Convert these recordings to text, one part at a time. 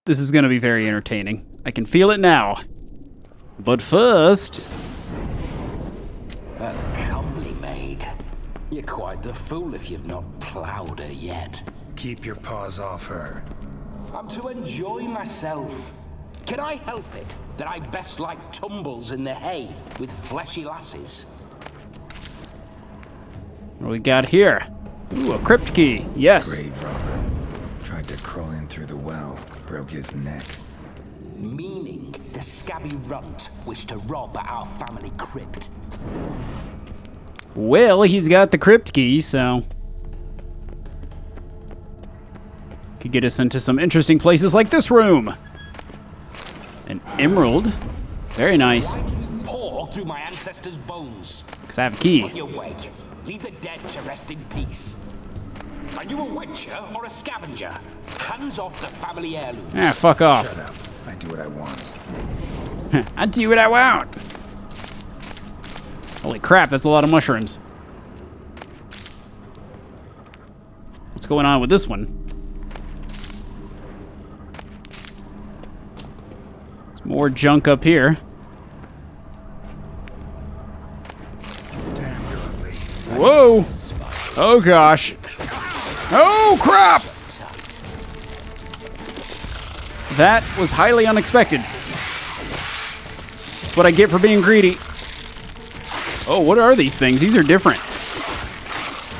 This is gonna be very entertaining. I can feel it now. But first... A comely maid. You're quite the fool if you've not ploughed her yet. Keep your paws off her. I'm to enjoy myself. Can I help it that I best like tumbles in the hay with fleshy lasses? What do we got here? Ooh, a crypt key. Yes. Grave robber. Tried to crawl in through the well. Broke his neck. Meaning the scabby runt wished to rob our family crypt. Well, he's got the crypt key, so... could get us into some interesting places like this room. An emerald. Very nice. Why do you paw through my ancestors' bones? Because I have a key. On your way. Leave the dead to rest in peace. Are you a witcher or a scavenger? Hands off the family heirlooms. Ah, fuck off. Shut up. I do what I want. I do what I want. Holy crap, that's a lot of mushrooms. What's going on with this one? There's more junk up here. Damn, you're ugly. Whoa! Oh gosh. Oh crap! That was highly unexpected. That's what I get for being greedy. Oh, what are these things? These are different.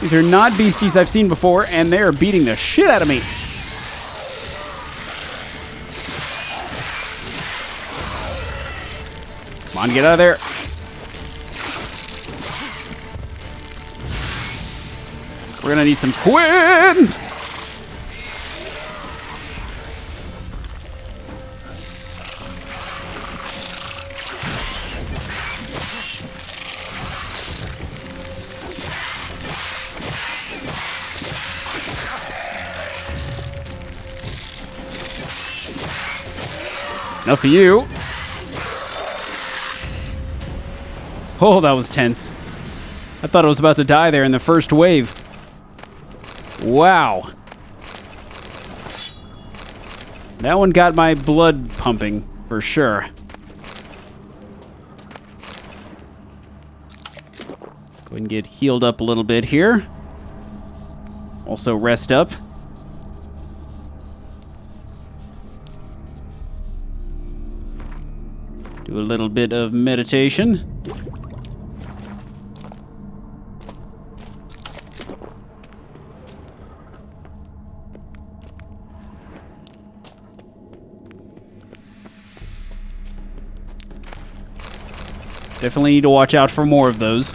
These are not beasties I've seen before, and they are beating the shit out of me. Come on, get out of there. We're gonna need some Quinn! Enough of you. Oh, that was tense. I thought I was about to die there in the first wave. Wow. That one got my blood pumping, for sure. Go ahead and get healed up a little bit here. Also rest up. Do a little bit of meditation. Definitely need to watch out for more of those.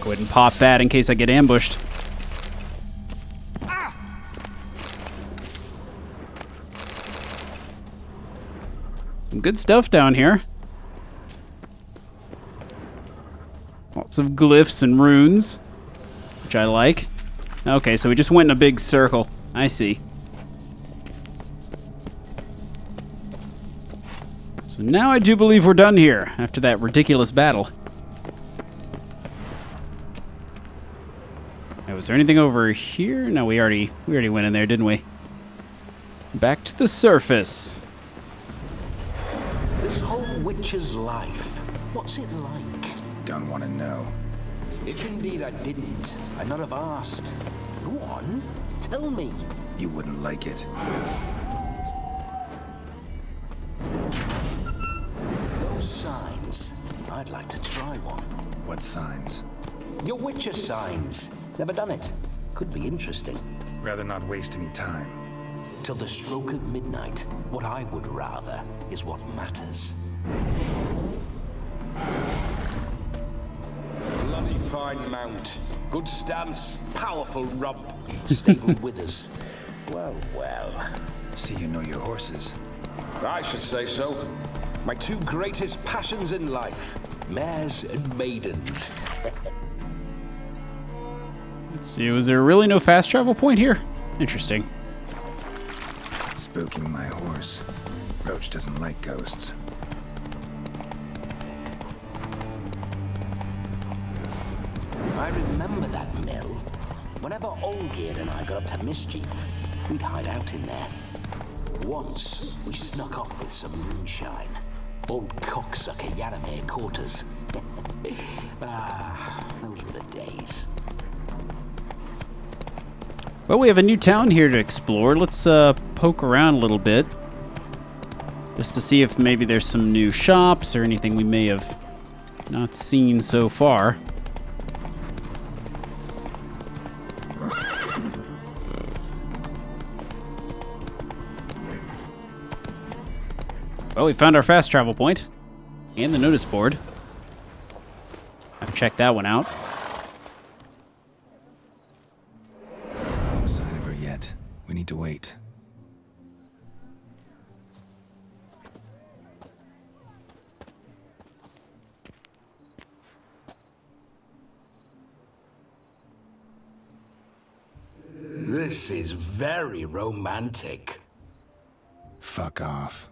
Go ahead and pop that in case I get ambushed. Some good stuff down here. Lots of glyphs and runes, which I like. Okay, so we just went in a big circle. I see. So now I do believe we're done here after that ridiculous battle. Now, was there anything over here? No, we already went in there, didn't we? Back to the surface. This whole witcher's life, what's it like? Don't want to know. If indeed I didn't, I'd not have asked. Go on, tell me. You wouldn't like it. Those signs, I'd like to try one. What signs? Your witcher signs. Never done it. Could be interesting. Rather not waste any time. Till the stroke of midnight, what I would rather is what matters. Bloody fine mount. Good stance, powerful rump, stable withers. Well, well. See, you know your horses. I should say so. My two greatest passions in life, mares and maidens. Let's see, was there really no fast travel point here? Interesting. Spooking my horse. Roach doesn't like ghosts. remember that mill. Whenever Olgierd and I got up to mischief, we'd hide out in there. Once, we snuck off with some moonshine. Old cocksucker Yaramir caught us. Those were the days. Well, we have a new town here to explore. Let's poke around a little bit. Just to see if maybe there's some new shops or anything we may have not seen so far. Well, we found our fast travel point and the notice board. I've checked that one out. No sign of her yet. We need to wait. This is very romantic. Fuck off.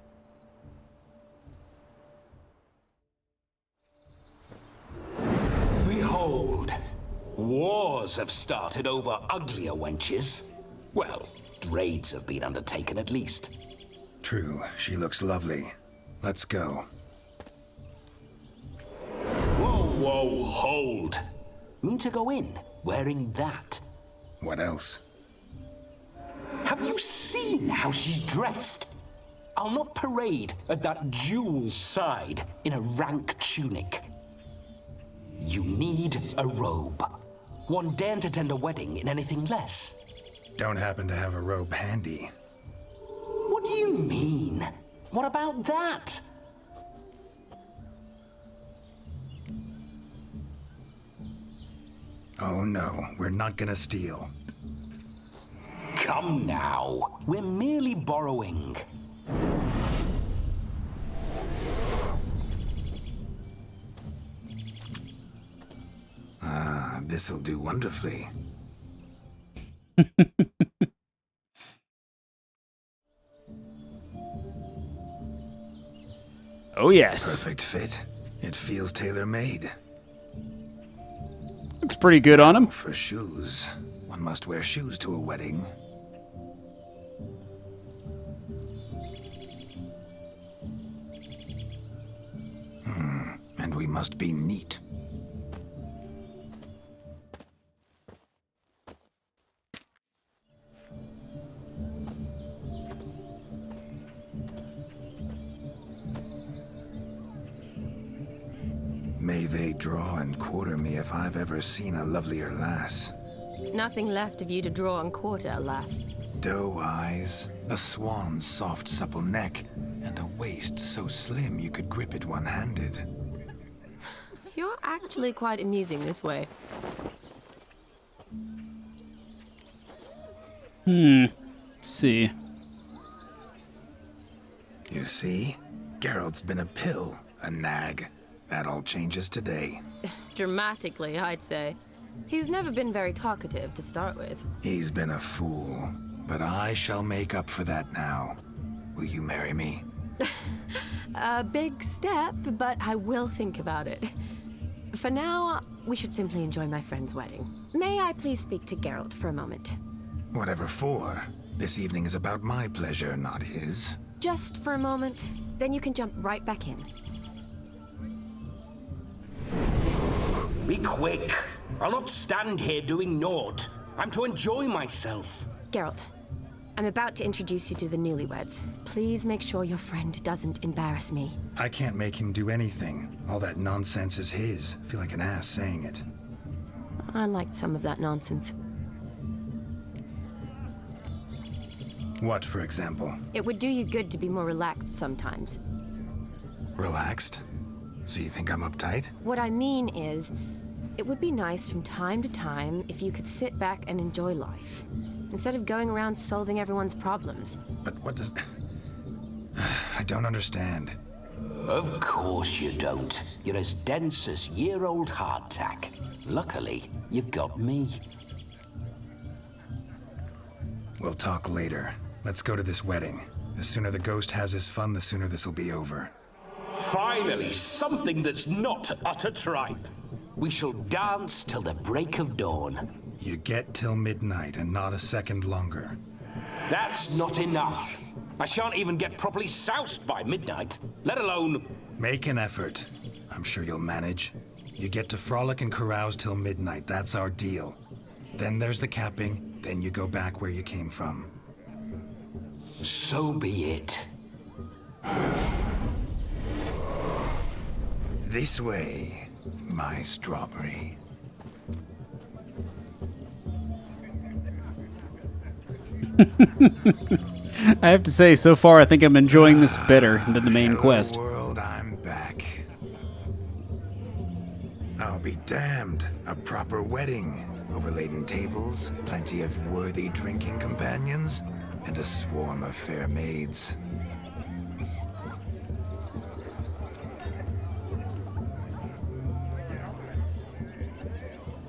Behold, wars have started over uglier wenches. Well, raids have been undertaken at least. True, she looks lovely. Let's go. Whoa, hold. Mean to go in wearing that? What else? Have you seen how she's dressed? I'll not parade at that jewel's side in a rank tunic. You need a robe. One daren't attend a wedding in anything less. Don't happen to have a robe handy. What do you mean? What about that? Oh no, we're not gonna steal. Come now, we're merely borrowing. This'll do wonderfully. Oh, yes. Perfect fit. It feels tailor-made. Looks pretty good on him. For shoes. One must wear shoes to a wedding. And we must be neat. May they draw and quarter me if I've ever seen a lovelier lass. Nothing left of you to draw and quarter, alas. Doe eyes, a swan's soft supple neck, and a waist so slim you could grip it one-handed. You're actually quite amusing this way. Let's see. You see? Geralt's been a pill, a nag. That all changes today. Dramatically, I'd say. He's never been very talkative to start with. He's been a fool, but I shall make up for that now. Will you marry me? A big step, but I will think about it. For now, we should simply enjoy my friend's wedding. May I please speak to Geralt for a moment? Whatever for. This evening is about my pleasure, not his. Just for a moment, then you can jump right back in. Be quick. I'll not stand here doing naught. I'm to enjoy myself. Geralt, I'm about to introduce you to the newlyweds. Please make sure your friend doesn't embarrass me. I can't make him do anything. All that nonsense is his. Feel like an ass saying it. I liked some of that nonsense. What, for example? It would do you good to be more relaxed sometimes. Relaxed? So you think I'm uptight? What I mean is, it would be nice from time to time if you could sit back and enjoy life, instead of going around solving everyone's problems. But what does... I don't understand. Of course you don't. You're as dense as year-old hardtack. Luckily, you've got me. We'll talk later. Let's go to this wedding. The sooner the ghost has his fun, the sooner this'll be over. Finally, something that's not utter tripe. We shall dance till the break of dawn. You get till midnight and not a second longer. That's not enough. I shan't even get properly soused by midnight, let alone... Make an effort. I'm sure you'll manage. You get to frolic and carouse till midnight, that's our deal. Then there's the capping, then you go back where you came from. So be it. This way, my strawberry. I have to say, so far, I think I'm enjoying this better than the main Hello quest. world, I'm back. I'll be damned. A proper wedding. Overladen tables, plenty of worthy drinking companions, and a swarm of fair maids.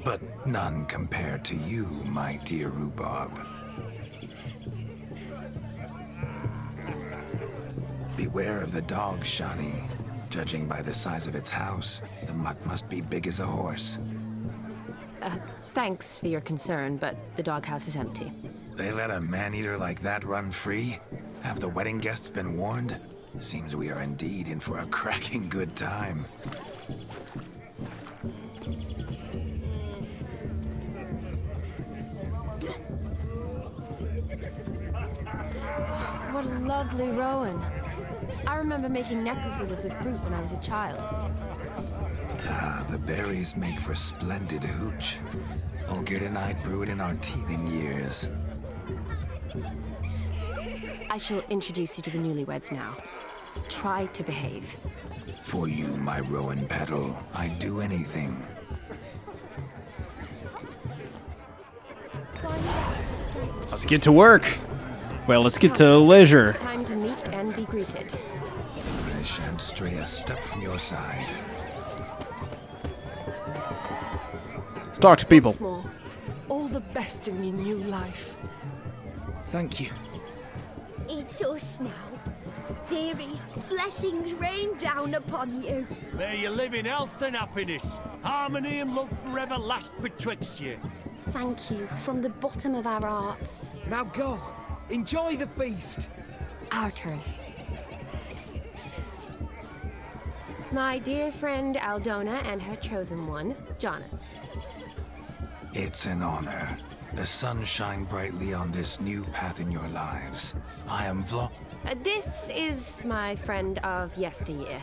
But none compared to you, my dear rhubarb. Beware of the dog, Shani. Judging by the size of its house, the mutt must be big as a horse. Thanks for your concern, but the doghouse is empty. They let a man-eater like that run free? Have the wedding guests been warned? Seems we are indeed in for a cracking good time. What a lovely rowan. I remember making necklaces of the fruit when I was a child. Ah, the berries make for splendid hooch. Olgierd and I brewed in our teething years. I shall introduce you to the newlyweds now. Try to behave. For you, my rowan petal, I'd do anything. Let's get to work. Well, let's get to leisure. Time to meet and be greeted. I shan't stray a step from your side. Let's talk to people. Once more, all the best in your new life. Thank you. It's us now. Dearies, blessings rain down upon you. May you live in health and happiness. Harmony and love forever last betwixt you. Thank you from the bottom of our hearts. Now go. Enjoy the feast. Our turn. My dear friend Aldona and her chosen one, Jonas. It's an honor. The sun shine brightly on this new path in your lives. I am This is my friend of yesteryear,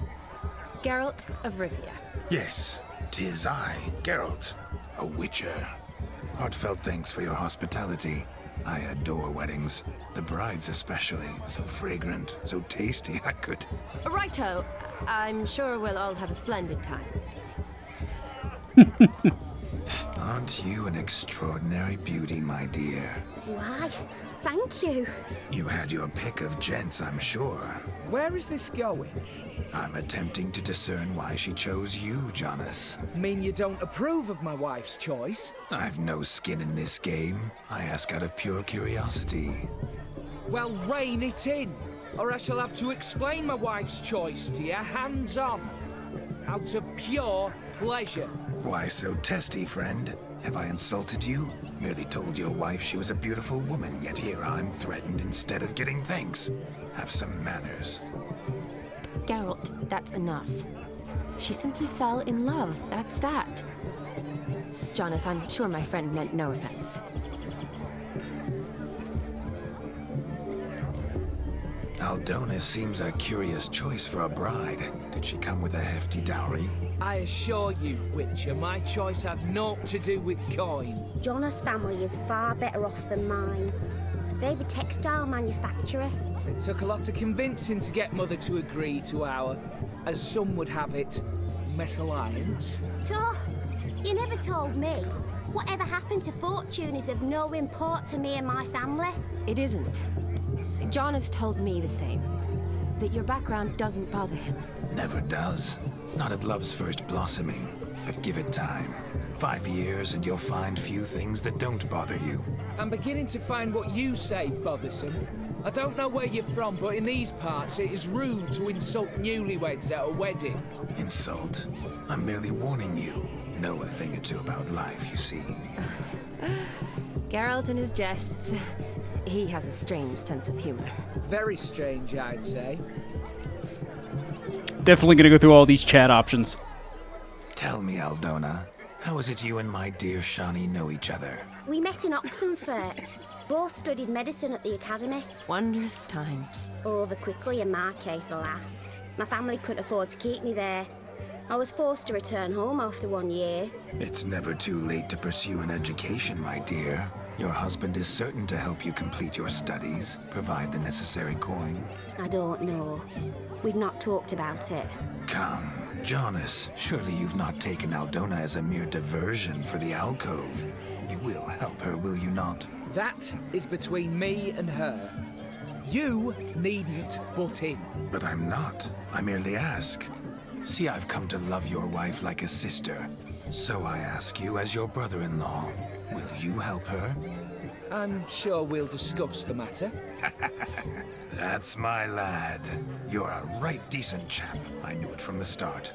Geralt of Rivia. Yes, 'tis I, Geralt, a witcher. Heartfelt thanks for your hospitality. I adore weddings. The brides especially. So fragrant, so tasty, I could... Righto. I'm sure we'll all have a splendid time. Aren't you an extraordinary beauty, my dear? Why, thank you. You had your pick of gents, I'm sure. Where is this going? I'm attempting to discern why she chose you, Jonas. Mean you don't approve of my wife's choice? I've no skin in this game. I ask out of pure curiosity. Well, rein it in, or I shall have to explain my wife's choice to you hands-on. Out of pure pleasure. Why so testy, friend? Have I insulted you? Merely told your wife she was a beautiful woman, yet here I'm threatened instead of getting thanks. Have some manners. Geralt, that's enough. She simply fell in love, that's that. Jonas, I'm sure my friend meant no offense. Aldona seems a curious choice for a bride. Did she come with a hefty dowry? I assure you, Witcher, my choice had naught to do with coin. Jonas' family is far better off than mine. They're a textile manufacturer. It took a lot of convincing to get Mother to agree to our, as some would have it, mesalliance. Oh, you never told me. Whatever happened to fortune is of no import to me and my family. It isn't. Jonas told me the same. That your background doesn't bother him. Never does. Not at love's first blossoming. But give it time. 5 years and you'll find few things that don't bother you. I'm beginning to find what you say bothersome. I don't know where you're from, but in these parts it is rude to insult newlyweds at a wedding. Insult? I'm merely warning you. know a thing or two about life, you see. Geralt and his jests. He has a strange sense of humor. Very strange, I'd say. Definitely gonna go through all these chat options. Tell me, Aldona, how is it you and my dear Shani know each other? We met in Oxenfurt. Both studied medicine at the academy. Wondrous times. Over quickly in my case, alas. My family couldn't afford to keep me there. I was forced to return home after 1 year. It's never too late to pursue an education, my dear. Your husband is certain to help you complete your studies, provide the necessary coin. I don't know. We've not talked about it. Come, Jonas, surely you've not taken Aldona as a mere diversion for the alcove. You will help her, will you not? That is between me and her. You needn't butt in. But I'm not. I merely ask. See, I've come to love your wife like a sister. So I ask you as your brother-in-law, will you help her? I'm sure we'll discuss the matter. That's my lad. You're a right decent chap. I knew it from the start.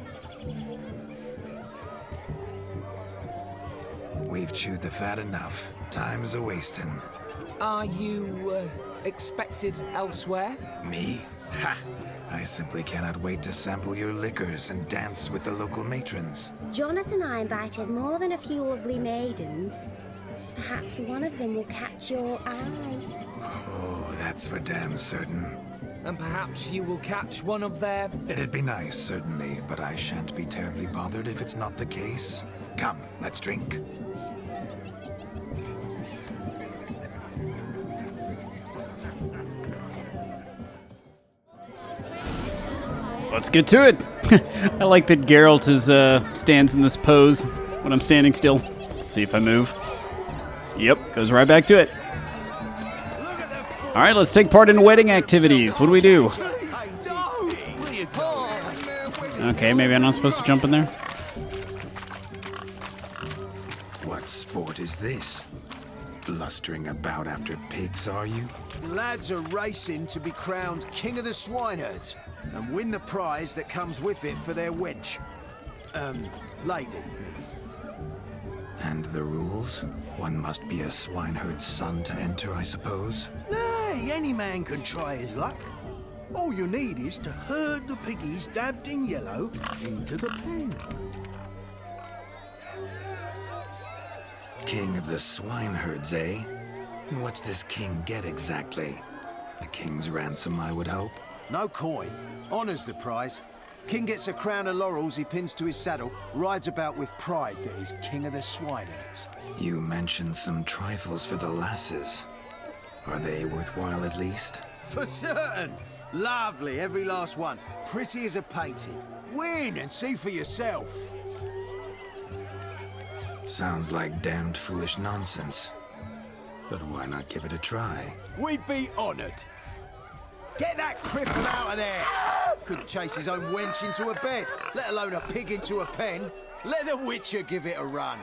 We've chewed the fat enough. Time's a-wasting. Are you, expected elsewhere? Me? Ha! I simply cannot wait to sample your liquors and dance with the local matrons. Jonas and I invited more than a few lovely maidens. Perhaps one of them will catch your eye. Oh, that's for damn certain. And perhaps you will catch one of their... It'd be nice, certainly, but I shan't be terribly bothered if it's not the case. Come, let's drink. Let's get to it. I like that Geralt is stands in this pose when I'm standing still. Let's see if I move. Yep, goes right back to it. All right, let's take part in wedding activities. What do we do? Okay, maybe I'm not supposed to jump in there. What sport is this? Blustering about after pigs, are you? Lads are racing to be crowned King of the Swineherds and win the prize that comes with it for their wench. Lady. And the rules? One must be a swineherd's son to enter, I suppose? Nay, any man can try his luck. All you need is to herd the piggies dabbed in yellow into the pen. King of the swineherds, eh? And what's this king get exactly? A king's ransom, I would hope. No coin. Honours the prize. King gets a crown of laurels he pins to his saddle, rides about with pride that he's king of the swineherds. You mentioned some trifles for the lasses. Are they worthwhile at least? For certain. Lovely, every last one. Pretty as a painting. Win and see for yourself. Sounds like damned foolish nonsense. But why not give it a try? We'd be honoured. Get that Crypt out of there! Couldn't chase his own wench into a bed, let alone a pig into a pen. Let the Witcher give it a run.